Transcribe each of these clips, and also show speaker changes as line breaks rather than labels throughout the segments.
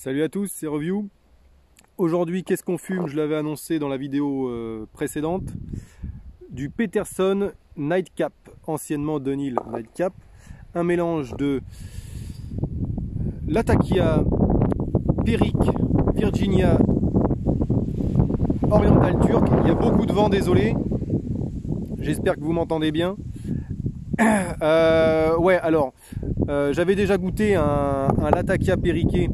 Salut à tous, c'est Review. Aujourd'hui, qu'est-ce qu'on fume? Je l'avais annoncé dans la vidéo précédente. Du Peterson Nightcap, anciennement Dunhill Nightcap. Un mélange de Latakia, Perique, Virginia, Oriental Turk. Il y a beaucoup de vent, désolé. J'espère que vous m'entendez bien. Ouais, alors, j'avais déjà goûté un Latakia Perique,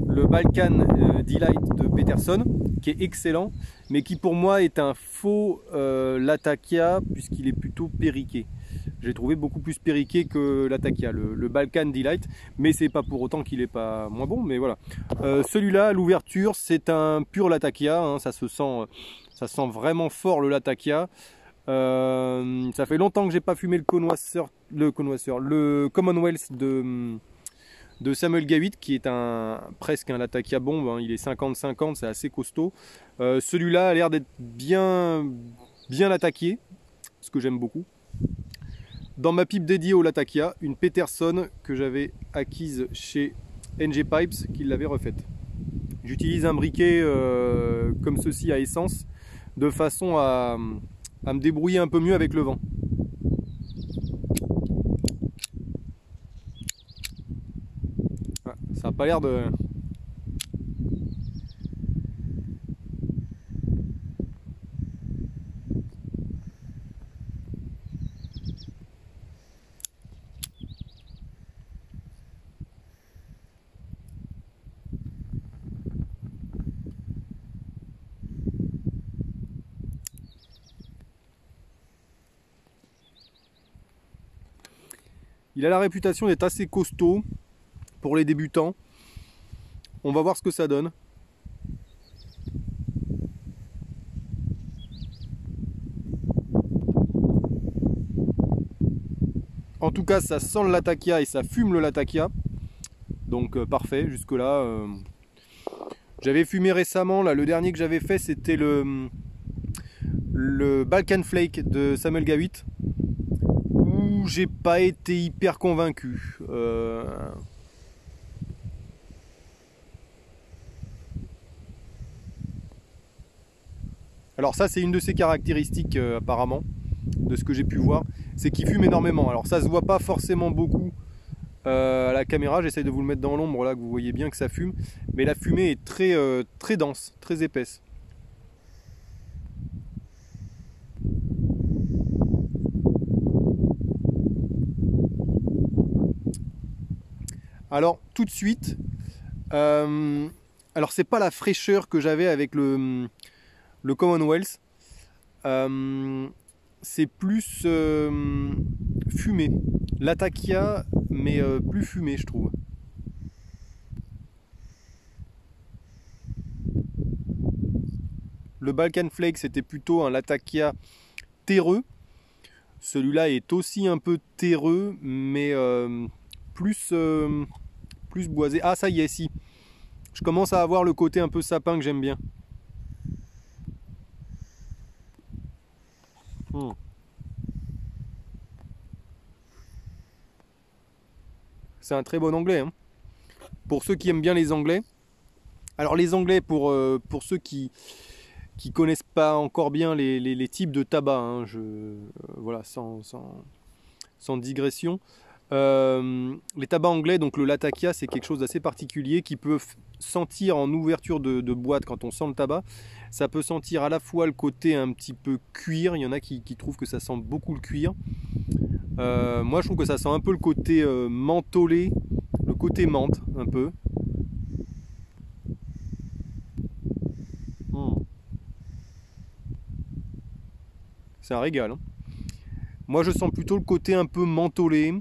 le Balkan Delight de Peterson, qui est excellent, mais qui pour moi est un faux Latakia, puisqu'il est plutôt Perique. J'ai trouvé beaucoup plus Perique que Latakia, le Balkan Delight, mais c'est pas pour autant qu'il est pas moins bon, mais voilà. Celui-là, l'ouverture, c'est un pur Latakia, hein, ça sent vraiment fort le Latakia. Ça fait longtemps que j'ai pas fumé le Commonwealth de Samuel Gawitt, qui est presque un Latakia bombe, hein. Il est 50-50, c'est assez costaud. Celui-là a l'air d'être bien Latakié, ce que j'aime beaucoup. Dans ma pipe dédiée au Latakia, une Peterson que j'avais acquise chez NG Pipes, qui l'avait refaite. J'utilise un briquet comme ceci à essence, de façon à me débrouiller un peu mieux avec le vent. Ça n'a pas l'air de... Il a la réputation d'être assez costaud pour les débutants. On va voir ce que ça donne. En tout cas, ça sent le Latakia et ça fume le Latakia. Donc parfait, jusque là. J'avais fumé récemment, là, le dernier que j'avais fait, c'était le Balkan Flake de Samuel Gawitt, où j'ai pas été hyper convaincu. Alors ça, c'est une de ses caractéristiques apparemment, de ce que j'ai pu voir, c'est qu'il fume énormément. Alors ça se voit pas forcément beaucoup à la caméra, j'essaie de vous le mettre dans l'ombre là, que vous voyez bien que ça fume, mais la fumée est très dense, très épaisse. Alors tout de suite, alors c'est pas la fraîcheur que j'avais avec le Commonwealth, c'est plus fumé. Latakia, mais plus fumé, je trouve. Le Balkan Flake, c'était plutôt un Latakia terreux. Celui-là est aussi un peu terreux, mais plus boisé. Ah, ça y est, si. Je commence à avoir le côté un peu sapin que j'aime bien. C'est un très bon anglais, hein. Pour ceux qui aiment bien les anglais. Alors les anglais, pour ceux qui connaissent pas encore bien les types de tabac, hein, voilà, sans digression. Les tabacs anglais, donc le Latakia, c'est quelque chose d'assez particulier qui peut sentir en ouverture de boîte quand on sent le tabac. Ça peut sentir à la fois le côté un petit peu cuir, il y en a qui trouvent que ça sent beaucoup le cuir. Moi je trouve que ça sent un peu le côté mentholé, le côté menthe un peu. C'est un régal, hein. Moi je sens plutôt le côté un peu mentholé.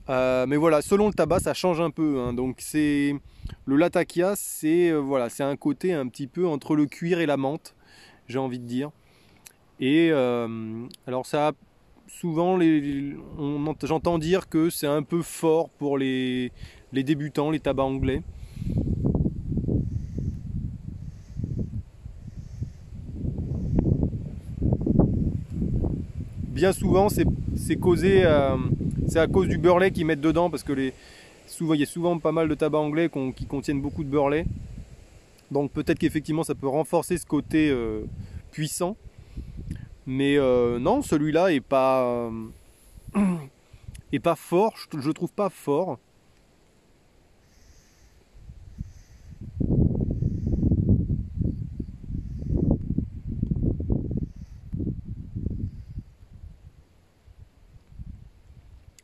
Mais voilà, selon le tabac ça change un peu, hein. Donc c'est le Latakia, c'est voilà, c'est un côté un petit peu entre le cuir et la menthe, j'ai envie de dire. Et alors ça, souvent j'entends dire que c'est un peu fort pour les débutants, les tabacs anglais. Bien souvent c'est causé, c'est à cause du beurre lait qu'ils mettent dedans, parce que Souvent, il y a souvent pas mal de tabac anglais qui contiennent beaucoup de beurre lait. Donc peut-être qu'effectivement ça peut renforcer ce côté puissant. Mais non, celui-là est pas fort, je trouve pas fort.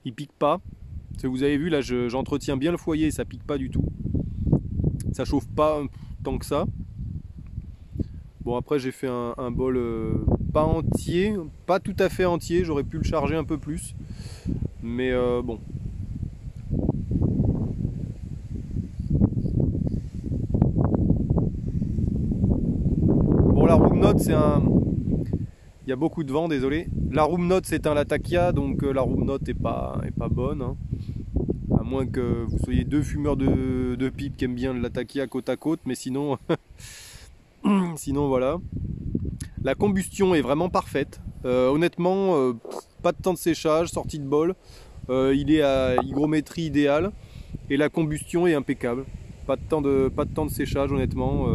Il pique pas. Vous avez vu là, j'entretiens bien le foyer, ça pique pas du tout. Ça chauffe pas tant que ça. Bon, après j'ai fait un bol pas entier, pas tout à fait entier, j'aurais pu le charger un peu plus. Mais bon. Bon, la room note c'est un... Il y a beaucoup de vent, désolé. La room note c'est un Latakia, donc la room note est pas bonne. Hein. À moins que vous soyez deux fumeurs de pipe qui aiment bien le Latakia côte à côte, mais sinon, sinon voilà. La combustion est vraiment parfaite. Honnêtement, pas de temps de séchage, sortie de bol. Il est à hygrométrie idéale et la combustion est impeccable. Pas de temps de séchage, honnêtement.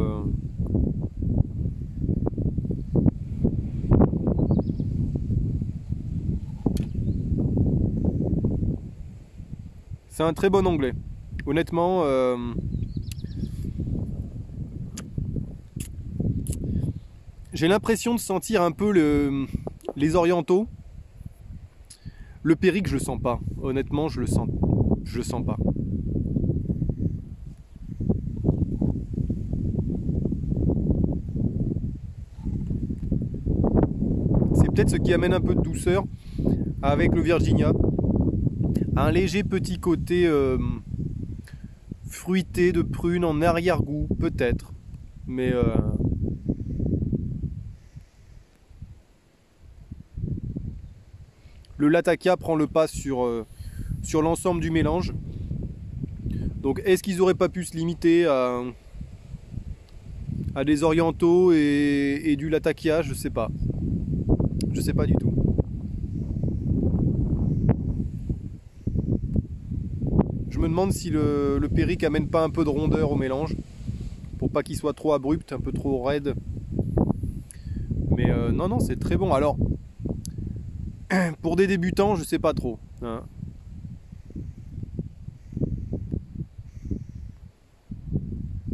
C'est un très bon anglais. Honnêtement, j'ai l'impression de sentir un peu les orientaux. Le Périque, je le sens pas. Honnêtement, je le sens pas. C'est peut-être ce qui amène un peu de douceur avec le Virginia. Un léger petit côté fruité de prune en arrière-goût, peut-être. Mais le Latakia prend le pas sur l'ensemble du mélange. Donc est-ce qu'ils n'auraient pas pu se limiter à des orientaux et du Latakia? Je sais pas. Je sais pas du tout. Je me demande si le Périque amène pas un peu de rondeur au mélange. Pour pas qu'il soit trop abrupt, un peu trop raide. Mais non, non, c'est très bon. Alors, pour des débutants, je sais pas trop. Hein.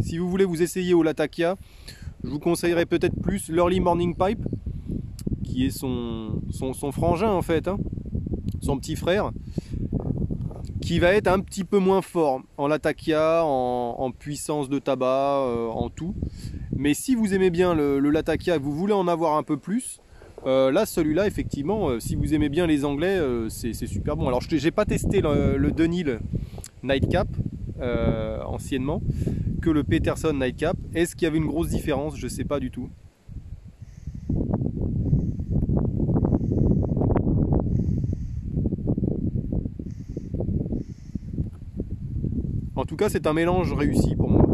Si vous voulez vous essayer au Latakia, je vous conseillerais peut-être plus l'Early Morning Pipe, qui est son frangin en fait, hein, son petit frère, qui va être un petit peu moins fort en Latakia, en puissance de tabac, en tout. Mais si vous aimez bien le Latakia et vous voulez en avoir un peu plus, là celui-là effectivement, si vous aimez bien les Anglais, c'est super bon. Alors j'ai pas testé le Dunhill Nightcap anciennement, que le Peterson Nightcap. Est-ce qu'il y avait une grosse différence? Je sais pas du tout. En tout cas, c'est un mélange réussi pour moi.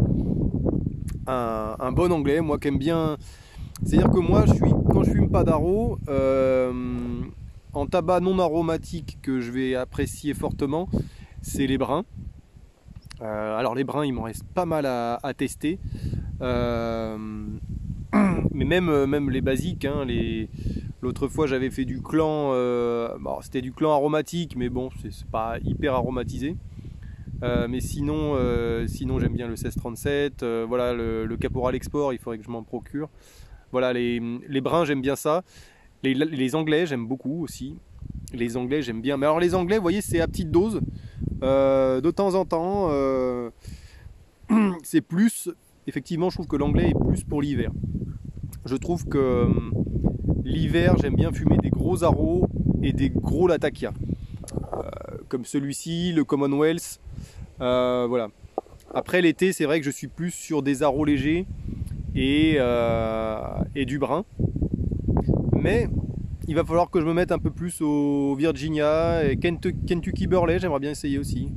Un bon anglais, moi qui aime bien. C'est-à-dire que moi, quand je fume pas d'aro, en tabac non aromatique que je vais apprécier fortement, c'est les brins. Alors les brins, il m'en reste pas mal à tester. Mais même les basiques, hein, l'autre fois j'avais fait du clan, bon, c'était du clan aromatique, mais bon, c'est pas hyper aromatisé. Mais sinon, sinon j'aime bien le 1637, voilà, le Caporal Export, il faudrait que je m'en procure. Voilà, les brins, j'aime bien ça. Les anglais, j'aime beaucoup aussi. Les anglais, j'aime bien. Mais alors les anglais, vous voyez, c'est à petite dose. De temps en temps, c'est plus... Effectivement, je trouve que l'anglais est plus pour l'hiver. Je trouve que l'hiver, j'aime bien fumer des gros aros et des gros Latakia. Comme celui-ci, le Commonwealth. Voilà. Après l'été, c'est vrai que je suis plus sur des aros légers et du brun. Mais il va falloir que je me mette un peu plus au Virginia et Kentucky Burley, j'aimerais bien essayer aussi.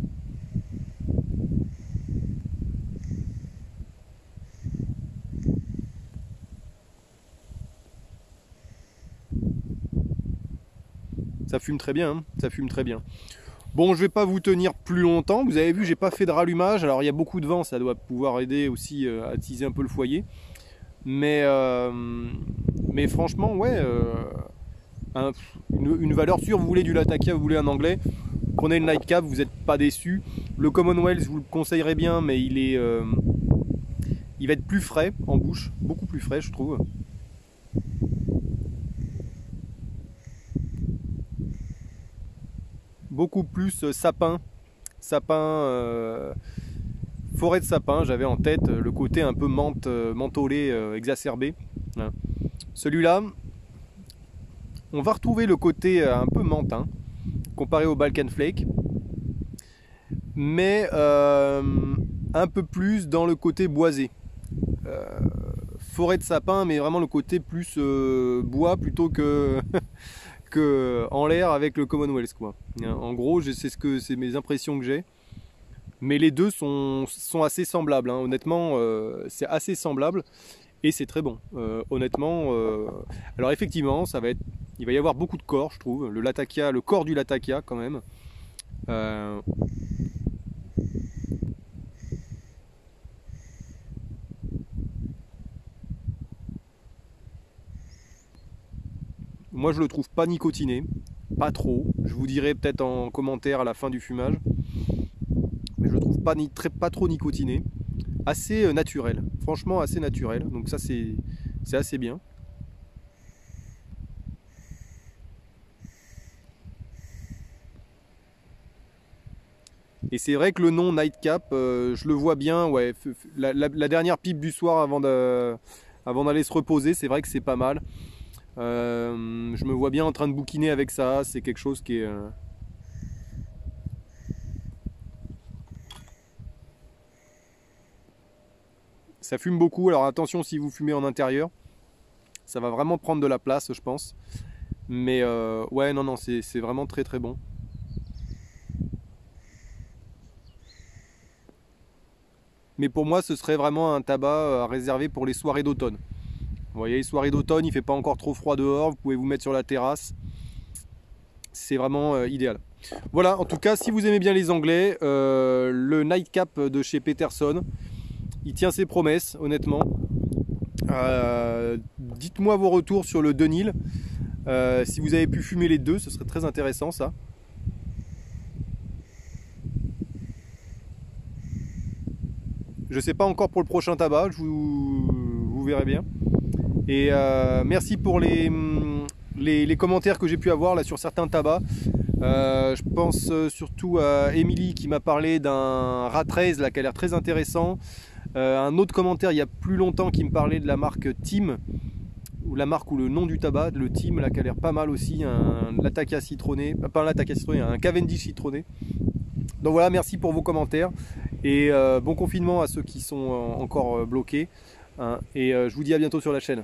Ça fume très bien, hein, ça fume très bien. Bon, je vais pas vous tenir plus longtemps. Vous avez vu, j'ai pas fait de rallumage. Alors il y a beaucoup de vent, ça doit pouvoir aider aussi à attiser un peu le foyer. Mais, euh, mais franchement, ouais, une valeur sûre. Vous voulez du Latakia, vous voulez un anglais, prenez le Nightcap, vous n'êtes pas déçu. Le Commonwealth, je vous le conseillerais bien, mais il va être plus frais en bouche, beaucoup plus frais, je trouve. Beaucoup plus sapin, forêt de sapin. J'avais en tête le côté un peu mentholé, exacerbé. Hein. Celui-là, on va retrouver le côté un peu mentin comparé au Balkan Flake, mais un peu plus dans le côté boisé. Forêt de sapin, mais vraiment le côté plus bois plutôt que que en l'air avec le Commonwealth, quoi. En gros, c'est mes impressions que j'ai. Mais les deux sont assez semblables, hein. Honnêtement, c'est assez semblable et c'est très bon. Honnêtement, alors effectivement, il va y avoir beaucoup de corps, je trouve. Le corps du Latakia quand même. Moi, je le trouve pas nicotiné, pas trop. Je vous dirai peut-être en commentaire à la fin du fumage. Mais je le trouve pas trop nicotiné. Assez naturel, franchement assez naturel. Donc ça, c'est assez bien. Et c'est vrai que le nom Nightcap, je le vois bien. Ouais, la dernière pipe du soir avant d'aller se reposer, c'est vrai que c'est pas mal. Je me vois bien en train de bouquiner avec ça. C'est quelque chose qui est... Ça fume beaucoup, alors attention si vous fumez en intérieur. Ça va vraiment prendre de la place, je pense. Mais ouais, non, c'est vraiment très très bon. Mais pour moi, ce serait vraiment un tabac à réserver pour les soirées d'automne. Vous voyez, les soirées d'automne, il fait pas encore trop froid dehors, vous pouvez vous mettre sur la terrasse. C'est vraiment idéal. Voilà, en tout cas, si vous aimez bien les Anglais, le Nightcap de chez Peterson, il tient ses promesses, honnêtement. Dites-moi vos retours sur le Dunhill. Si vous avez pu fumer les deux, ce serait très intéressant ça. Je sais pas encore pour le prochain tabac, vous verrez bien. Et merci pour les commentaires que j'ai pu avoir là sur certains tabacs. Je pense surtout à Émilie qui m'a parlé d'un Rat-Race là qui a l'air très intéressant. Un autre commentaire il y a plus longtemps qui me parlait de la marque Team, ou la marque ou le nom du tabac, le Team là qui a l'air pas mal aussi, un Latakia citronné, pas un Latakia citronné, un Cavendish citronné. Donc voilà, merci pour vos commentaires et bon confinement à ceux qui sont encore bloqués, hein, et je vous dis à bientôt sur la chaîne.